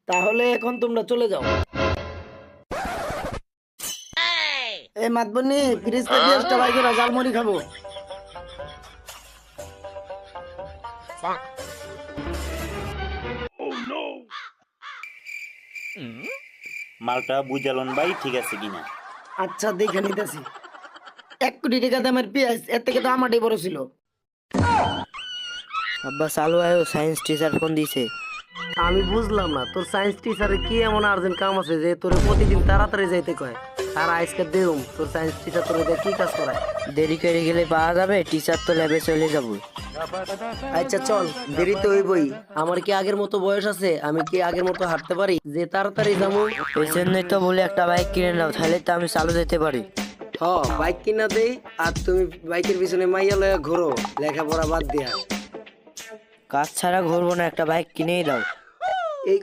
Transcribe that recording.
তাহলে এখন তোমরা চলে যাও। এই মাতবনি ফ্রিজ থেকে একটা বাইকে ঝালমুড়ি খাবো। মালটা বুঝালন ভাই ঠিক আছে কিনা। আচ্ছা দেখে নিতেছি। 1 কোটি টাকা দামের পেঁয়াজ, এর থেকে তো আমারটাই বড় ছিল। আব্বা চালু আয়ো, সায়েন্স টিচার ফোন দিছে। আমি বুঝলাম না তোর সায়েন্স টিচারে কি এমন আর্জেন্ট কাম আছে যে তোর প্রতিদিন তাড়াতাড়ি যাইতে কয়। আর আজকে দেউম তোর সায়েন্স টিচার তোর কি কাজ করায়। দেরি করে গেলে পাওয়া যাবে, টিচার তো ল্যাবে চলে যাব। আচ্ছা চল, দেরি তো হইবই। আমার কি আগের মতো বয়স আছে? আমি কি আগের মতো হাঁটতে পারি যে তাড়াতাড়ি যাবো? এই জন্যই তো বলে একটা বাইক কিনে নাও, তাহলে তো আমি চালু যেতে পারি। হ, বাইক কিনা দেই আর তুমি বাইকের পিছনে মাইয়া লয়া ঘোরো লেখাপড়া বাদ দিয়া। কাজ ছাড়া ঘুরবো না, একটা বাইক কিনেই দাও।